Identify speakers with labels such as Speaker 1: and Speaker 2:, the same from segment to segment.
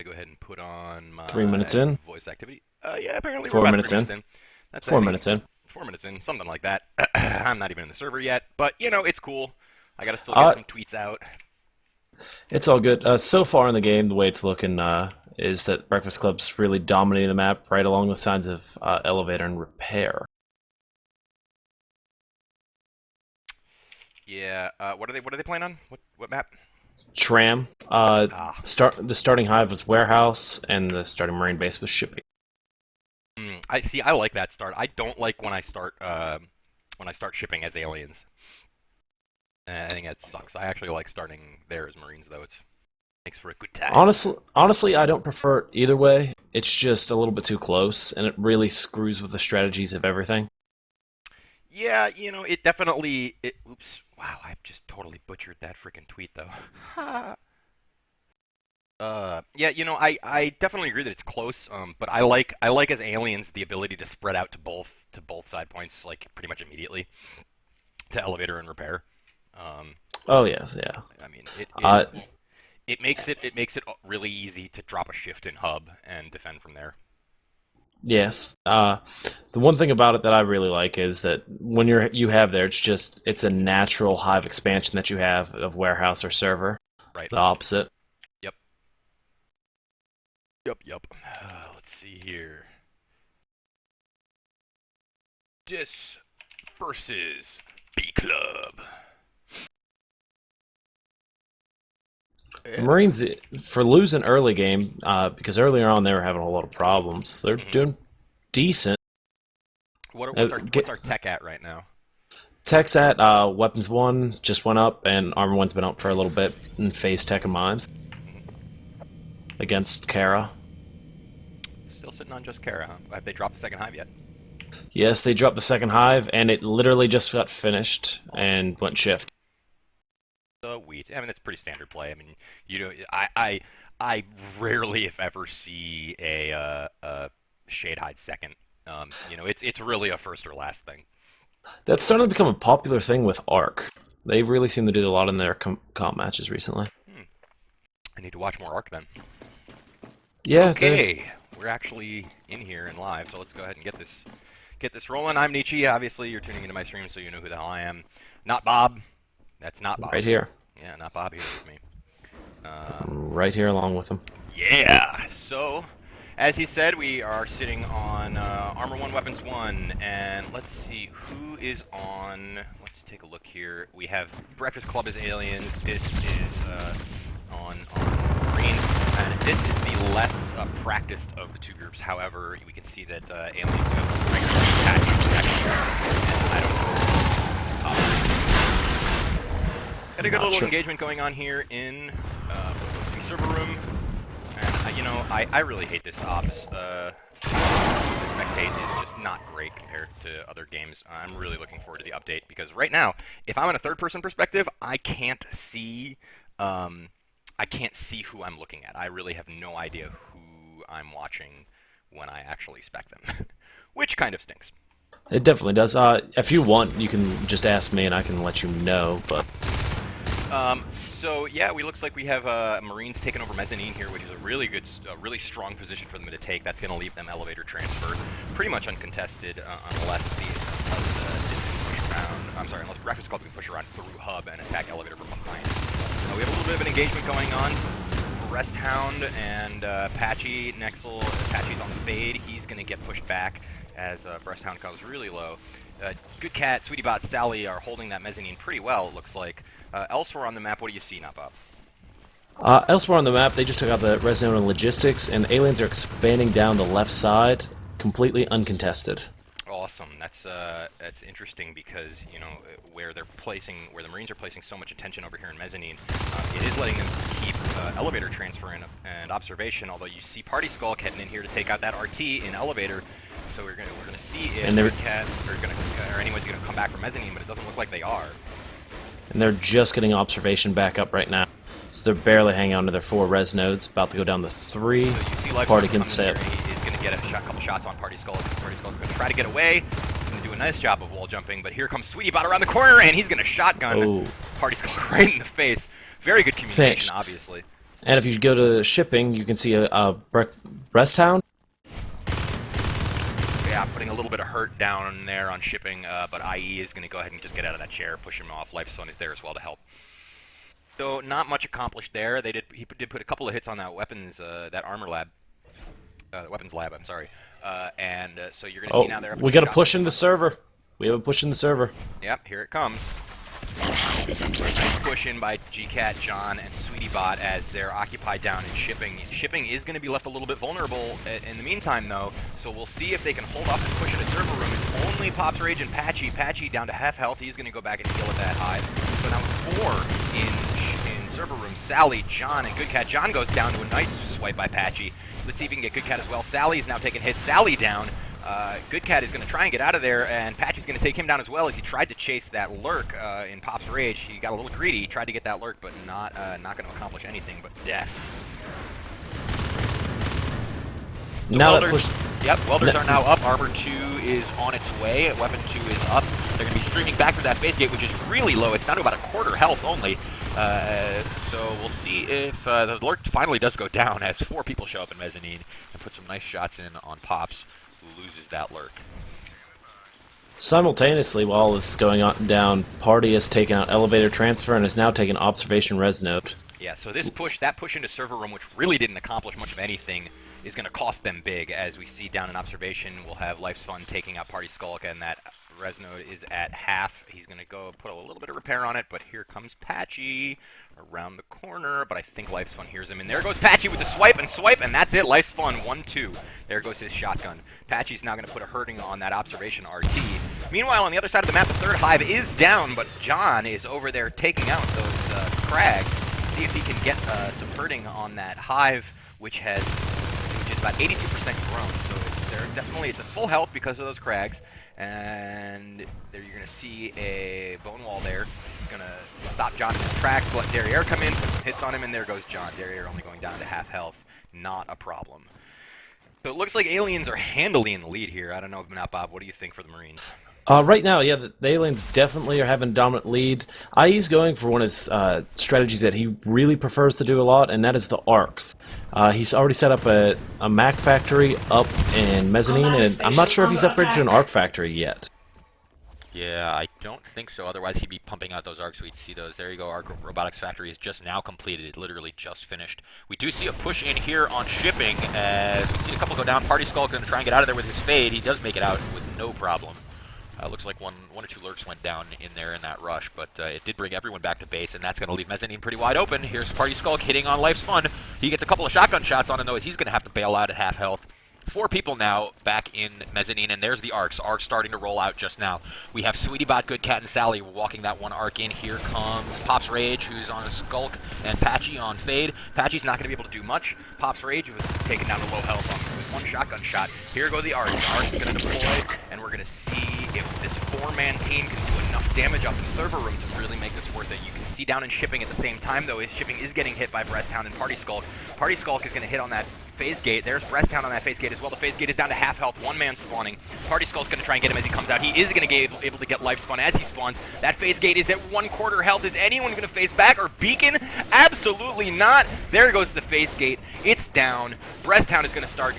Speaker 1: go ahead and put on
Speaker 2: 3 minutes
Speaker 1: my
Speaker 2: in,
Speaker 1: voice activity. Yeah, apparently we're
Speaker 2: four
Speaker 1: about three
Speaker 2: minutes in,
Speaker 1: minutes in. That's, I
Speaker 2: 4 minutes
Speaker 1: think,
Speaker 2: in.
Speaker 1: 4 minutes in, something like that. I'm not even in the server yet, but it's cool. I gotta still get
Speaker 2: Uh,
Speaker 1: some tweets out.
Speaker 2: it's all good. So far in the game, the way it's looking is that Breakfast Club's really dominating the map right along the sides of elevator and repair.
Speaker 1: Yeah. What are they playing on? What map?
Speaker 2: Tram.
Speaker 1: Ah.
Speaker 2: The starting hive was warehouse, and the starting marine base was shipping.
Speaker 1: I see. I like that start. I don't like when I start shipping as aliens. I think that sucks. I actually like starting there as Marines, though. It makes for a good time.
Speaker 2: Honestly, I don't prefer it either way. It's just a little bit too close, and it really screws with the strategies of everything.
Speaker 1: Yeah, it definitely. Oops. Wow, I just totally butchered that freaking tweet, though. Yeah, I definitely agree that it's close. But I like as aliens the ability to spread out to both side points like pretty much immediately to elevator and repair. Um,
Speaker 2: Oh yes, yeah.
Speaker 1: I mean, it it
Speaker 2: Uh,
Speaker 1: it makes it really easy to drop a shift in hub and defend from there.
Speaker 2: yes. The one thing about it that I really like is that when you have there, it's a natural hive expansion that you have of warehouse or server.
Speaker 1: Right.
Speaker 2: The opposite.
Speaker 1: Yep. Yep. Let's see here. Dis versus bklub.
Speaker 2: The
Speaker 1: And
Speaker 2: Marines for losing early game because earlier on they were having a whole lot of problems. They're
Speaker 1: mhm.
Speaker 2: doing decent.
Speaker 1: What's our tech at right now?
Speaker 2: Tech's at weapons one just went up, and armor one's been up for a little bit in phase tech and mines
Speaker 1: Mhm.
Speaker 2: against Kara.
Speaker 1: Still sitting on just Kara, huh? Have they dropped the second hive yet?
Speaker 2: Yes, they dropped the second hive, and it literally just got finished
Speaker 1: Awesome.
Speaker 2: and went shift.
Speaker 1: Wheat. I mean, that's pretty standard play. I mean, I rarely, if ever, see a shade hide second. It's really a first or last thing.
Speaker 2: That's starting to become a popular thing with Arc. They really seem to do a lot in their comp matches recently.
Speaker 1: Hmm. I need to watch more Arc then.
Speaker 2: Yeah, they're
Speaker 1: Okay, we're actually in here and live, so let's go ahead and get this rolling. I'm Nietzsche. Obviously, you're tuning into my stream, so you know who the hell I am. Not Bob. That's not Bob.
Speaker 2: right here,
Speaker 1: Yeah, not Bob here with me. Um,
Speaker 2: right here along with them.
Speaker 1: yeah. So, as he said, we are sitting on Armor 1, Weapons 1, and let's see who is on. Let's take a look here. We have Breakfast Club as aliens. This is on Marine, and this is the less practiced of the two groups. However, we can see that aliens have regularly attached, and I don't know. Got a good
Speaker 2: Not
Speaker 1: little
Speaker 2: sure.
Speaker 1: engagement going on here in the server room. And, I really hate this ops. The spectate is just not great compared to other games. I'm really looking forward to the update because right now, if I'm in a third-person perspective, I can't see who I'm looking at. I really have no idea who I'm watching when I actually spec them, which kind of stinks.
Speaker 2: It definitely does. If you want, you can just ask me, and I can let you know. But
Speaker 1: So yeah, we looks like we have Marines taking over mezzanine here, which is a really good, really strong position for them to take. That's going to leave them elevator transfer pretty much uncontested, unless distance push around. I'm sorry, unless Breakfast Club can push around through hub and attack elevator from behind. We have a little bit of an engagement going on. Rest Hound and Patchy Nexel. Patchy's on the fade. He's going to get pushed back as Breast Hound comes really low. Good Cat, Sweetie Bot, Sally are holding that mezzanine pretty well, it looks like. Elsewhere on the map, what do you see now, Bob?
Speaker 2: elsewhere on the map, they just took out the Resonant and Logistics, and aliens are expanding down the left side, completely uncontested.
Speaker 1: Awesome. That's interesting because where the Marines are placing so much attention over here in mezzanine, it is letting them keep elevator transfer and observation. Although you see Party Skull heading in here to take out that RT in elevator, so we're gonna see if Red Cat or anyone's gonna come back from mezzanine, but it doesn't look like they are.
Speaker 2: And they're just getting observation back up right now. So they're barely hanging on to their 4 res nodes, about to go down to 3.
Speaker 1: So you see
Speaker 2: Party
Speaker 1: Lifestorm
Speaker 2: can
Speaker 1: come in
Speaker 2: set.
Speaker 1: here, and he is going to get a couple shots on Party Skull. Party Skull's going to try to get away. He's going to do a nice job of wall jumping, but here comes Sweetie Bot around the corner, and he's going to shotgun
Speaker 2: Oh,
Speaker 1: Party Skull right in the face. Very good communication,
Speaker 2: thanks.
Speaker 1: obviously.
Speaker 2: And if you go to shipping, you can see a breast hound.
Speaker 1: Yeah, putting a little bit of hurt down there on shipping, but IE is going to go ahead and just get out of that chair, push him off. Life's Son is there as well to help. So not much accomplished there. He did put a couple of hits on that weapons, that armor lab, weapons lab. I'm sorry. So you're going to see now they're.
Speaker 2: We got to push in the server. We have a push in the server.
Speaker 1: Yep, here it comes. Nice push in by GCat, John, and SweetieBot as they're occupied down in shipping. Shipping is going to be left a little bit vulnerable in the meantime, though, so we'll see if they can hold off and push in the server room. It's only Pops Rage and Patchy. Patchy down to half health. He's going to go back and heal at that hive. So now 4 in server room. Sally, John, and GoodCat. John goes down to a nice swipe by Patchy. Let's see if we can get GoodCat as well. Sally's now taking hits. Sally down. GoodCat is going to try and get out of there, and Patchy's going to take him down as well as he tried to chase that lurk in Pop's Rage. He got a little greedy. He tried to get that lurk, but not going to accomplish anything but death.
Speaker 3: Now welders are now up. Armor 2 is on its way. Weapon 2 is up. They're going to be streaming back to that phase gate, which is really low. It's down to about a quarter health only. So we'll see if the lurk finally does go down as 4 people show up in Mezzanine and put some nice shots in on Pops, who loses that lurk.
Speaker 2: Simultaneously, while all this is going on down, Party has taken out Elevator Transfer and has now taken Observation Res Node.
Speaker 1: Yeah, so that push into server room, which really didn't accomplish much of anything, is going to cost them big. As we see down in Observation, we'll have Life's Fun taking out Party Skulk, and that Res Node is at half. He's going to go put a little bit of repair on it, but here comes Patchy around the corner, but I think Life's Fun hears him, and there goes Patchy with the swipe, and that's it. Life's Fun, 1-2. There goes his shotgun. Patchy's now going to put a hurting on that Observation RT. Meanwhile, on the other side of the map, the third hive is down, but John is over there taking out those crags. See if he can get some hurting on that hive, which is about 82% grown. So it's a full health because of those crags, and there you're going to see a bone wall there. It's going to stop John in his tracks. Let Derriere come in, put some hits on him, and there goes John. Derriere only going down to half health. Not a problem. So it looks like Aliens are handily in the lead here. I don't know, Bob, what do you think for the Marines?
Speaker 2: Right now, yeah, the Aliens definitely are having a dominant lead. IE's going for one of his strategies that he really prefers to do a lot, and that is the arcs. He's already set up a Mac factory up in Mezzanine, and I'm not sure if he's upgraded to an arc factory yet.
Speaker 3: Yeah, I don't think so. Otherwise, he'd be pumping out those arcs. We'd see those. There you go. Arc Robotics Factory is just now completed. It literally just finished. We do see a push in here on shipping as we see a couple go down. Party Skull going to try and get out of there with his fade. He does make it out with no problem. Looks like one or two lurks went down in there in that rush, but it did bring everyone back to base, and that's going to leave Mezzanine pretty wide open. Here's Party Skull hitting on Life's Fun. He gets a couple of shotgun shots on him, though, as he's going to have to bail out at half health. 4 people now back in Mezzanine, and there's the arcs. Arcs starting to roll out just now. We have SweetieBot, GoodCat, and Sally walking that one arc in. Here comes Pops Rage, who's on a Skulk, and Patchy on Fade. Patchy's not going to be able to do much. Pops Rage was taken down to low health with 1 shotgun shot. Here go the arcs. The arcs is going to deploy, and we're going to see if this 4-man team can do enough damage up in the server room to really make this worth it. You can see down in shipping at the same time, though, shipping is getting hit by Breast Hound and Party Skulk. Party Skulk is going to hit on that phase gate. There's Breast Hound on that phase gate as well. The phase gate is down to half health. 1 man spawning. Party Skull's going to try and get him as he comes out. He is going to be able to get life spawn as he spawns. That phase gate is at 1/4 health. Is anyone going to phase back or beacon? Absolutely not. There goes the phase gate. It's down. Breast Hound is going to start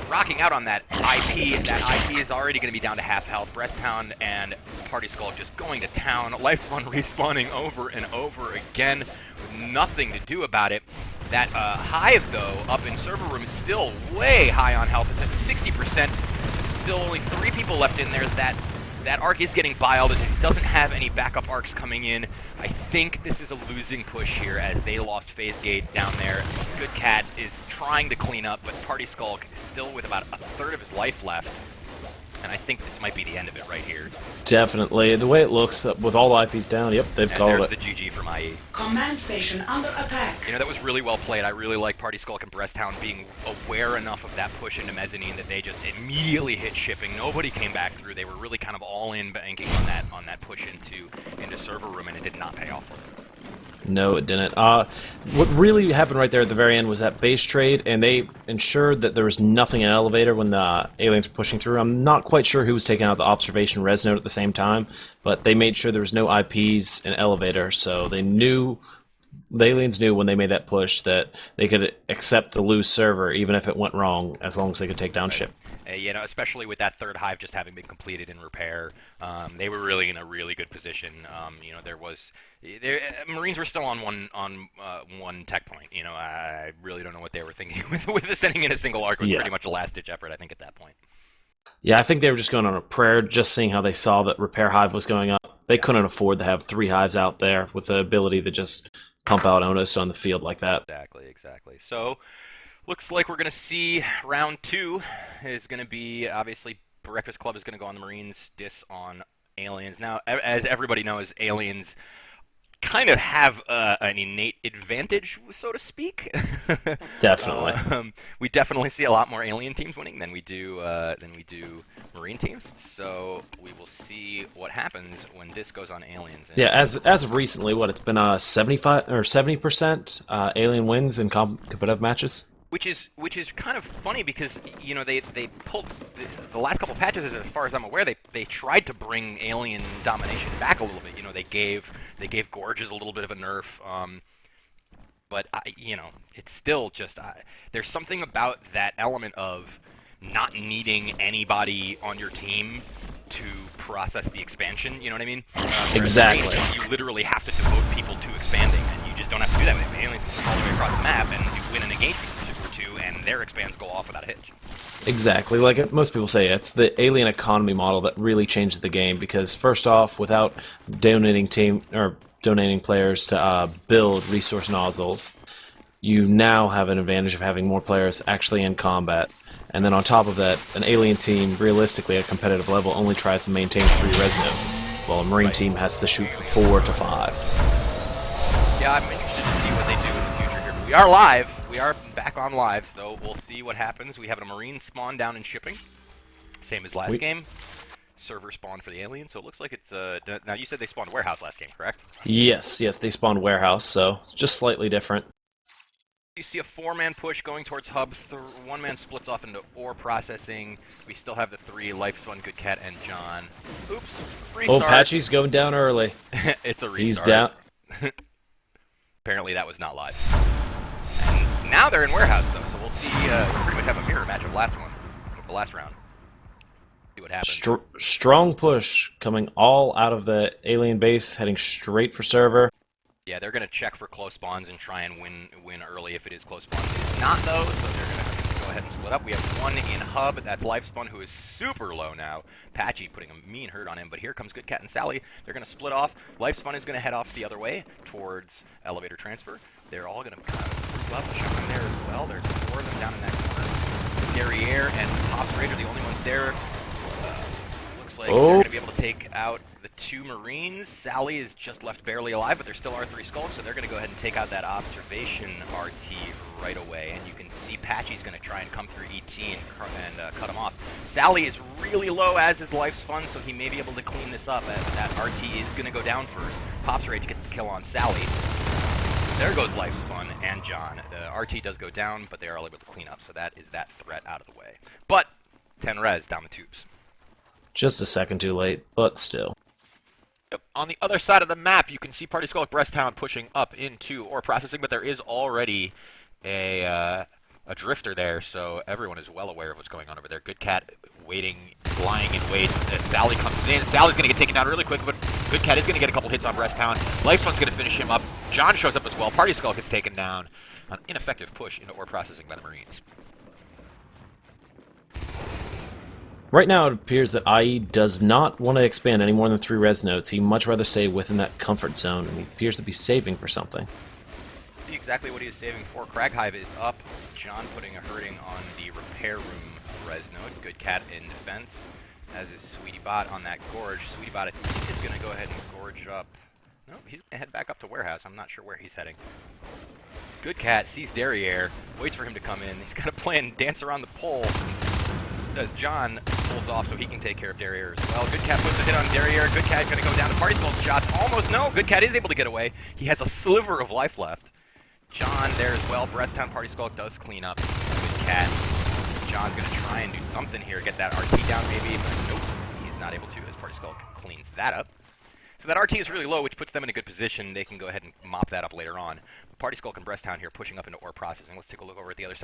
Speaker 3: rocking out on that IP. That IP is already going to be down to half health. Breast Hound and Party Skull just going to town. Life Spawn respawning over and over again with nothing to do about it. That hive, though, up in server room is still way high on health. It's at 60%. Still only 3 people left in there. That arc is getting biled, and it doesn't have any backup arcs coming in. I think this is a losing push here as they lost phase gate down there. GoodCat is trying to clean up, but Party Skull is still with about a third of his life left. And I think this might be the end of it right here.
Speaker 2: Definitely. The way it looks, with all the IPs down, yep, they've called it.
Speaker 1: There's the GG from IE.
Speaker 4: Command station under attack.
Speaker 1: You know, that was really well played. I really like Party Skull and Breast Hound being aware enough of that push into Mezzanine that they just immediately hit shipping. Nobody came back through. They were really kind of all in banking on that push into server room, and it did not pay off for them.
Speaker 2: No, it didn't. What really happened right there at the very end was that base trade, and they ensured that there was nothing in elevator when the aliens were pushing through. I'm not quite sure who was taking out the observation res node at the same time, but they made sure there was no IPs in elevator, so they knew The aliens knew when they made that push that they could accept the lose server even if it went wrong, as long as they could take down ship.
Speaker 1: You know, especially with that third hive just having been completed in repair, they were really in a really good position. You know, Marines were still on one tech point. You know, I really don't know what they were thinking with sending in a single arc was pretty much a last-ditch effort, I think, at that point.
Speaker 2: Yeah, I think they were just going on a prayer, just seeing how they saw that repair hive was going up. They couldn't afford to have 3 hives out there with the ability to just pump out Onos on the field like that.
Speaker 1: Exactly. So, looks like we're going to see round 2 is going to be, obviously, Breakfast Club is going to go on the Marines, Dis on Aliens. Now, as everybody knows, Aliens kind of have an innate advantage, so to speak.
Speaker 2: Definitely.
Speaker 1: We definitely see a lot more alien teams winning than we do Marine teams. So we will see what happens when this goes on aliens.
Speaker 2: Yeah, as of recently, it's been 75 or 70% alien wins in competitive matches.
Speaker 1: Which is kind of funny because, you know, they pulled the last couple patches, as far as I'm aware, they tried to bring alien domination back a little bit. You know, they gave Gorges a little bit of a nerf, but you know, it's still just there's something about that element of not needing anybody on your team to process the expansion. You know what I mean?
Speaker 2: Exactly.
Speaker 1: You literally have to devote people to expanding, and you just don't have to do that. With aliens can all the way across the map and you win a negation or two, and their expands go off without a hitch.
Speaker 2: Exactly. Like most people say, it's the alien economy model that really changed the game because, first off, without donating players to build resource nozzles, you now have an advantage of having more players actually in combat. And then on top of that, an alien team, realistically, at a competitive level, only tries to maintain 3 res nodes, while a Marine team has to shoot for 4 to 5.
Speaker 1: Yeah, I'm interested to see what they do in the future here. We are live. We are back on live, so we'll see what happens. We have a Marine spawn down in shipping, same as last game. Server spawn for the aliens, so it looks like it's now you said they spawned warehouse last game, correct?
Speaker 2: Yes, they spawned warehouse, so just slightly different.
Speaker 1: You see a 4-man push going towards hub. 1-man splits off into ore processing. We still have the 3, Life's Fun, Good Cat, and John. Oops, restart.
Speaker 2: Oh, Patchy's going down early.
Speaker 1: It's a restart.
Speaker 2: He's down.
Speaker 1: Apparently that was not live. And now they're in warehouse, though, so we'll see. We'll pretty much have a mirror match of the last round. See what happens.
Speaker 2: Strong push coming all out of the alien base, heading straight for server.
Speaker 1: Yeah, they're going to check for close spawns and try and win early if it is close spawns. It's not, though, so they're going to go ahead and split up. We have 1 in hub. That's Lifespun, who is super low now. Patchy putting a mean hurt on him, but here comes Good Cat and Sally. They're going to split off. Lifespun is going to head off the other way towards elevator transfer. They're all going to kind of move up. Sean there as well. There's 4 of them down in that corner. Derriere and Pops Rage are the only ones there. Looks like they're going to be able to take out the 2 Marines. Sally is just left barely alive, but there still are 3 skulls, so they're going to go ahead and take out that observation RT right away. And you can see Patchy's going to try and come through ET and cut him off. Sally is really low, as is Life's Fun, so he may be able to clean this up. As that RT is going to go down first. Pops Rage gets the kill on Sally. There goes Life's Fun and John. The RT does go down, but they are all able to clean up, so that is that threat out of the way. But 10 res down the tubes.
Speaker 2: Just a second too late, but still.
Speaker 3: Yep. On the other side of the map, you can see Party Skull Breast Town pushing up into ore processing, but there is already a drifter there, so everyone is well aware of what's going on over there. Good Cat waiting, lying in wait. Sally comes in. Sally's going to get taken down really quick, but Good Cat is going to get a couple hits on Breast Town. Lifespun's going to finish him up. John shows up as well. Party Skull gets taken down. An ineffective push into ore processing by the Marines.
Speaker 2: Right now, it appears that IE does not want to expand any more than 3 res nodes. He'd much rather stay within that comfort zone, and he appears to be saving for something.
Speaker 1: See exactly what he is saving for. Crag Hive is up. John putting a hurting on the repair room res node. Good Cat in defense, as is Sweetie Bot on that gorge. Sweetie Bot is going to go ahead and gorge up. No, he's going to head back up to warehouse. I'm not sure where he's heading. Good Cat sees Derriere, waits for him to come in. He's got a plan, dance around the pole. As John pulls off so he can take care of Derriere as well. Good Cat puts a hit on Derriere. Good Cat going to go down to Party Skull's shots. Almost no. Good Cat is able to get away. He has a sliver of life left. John there as well. Breast Town Party Skull does clean up. Good Cat. John's going to try and do something here. Get that RT down maybe, but nope. He's not able to as Party Skull cleans that up. So that RT is really low, which puts them in a good position. They can go ahead and mop that up later on. Party Skulk and Breast Hound here pushing up into ore processing. Let's take a look over at the other side.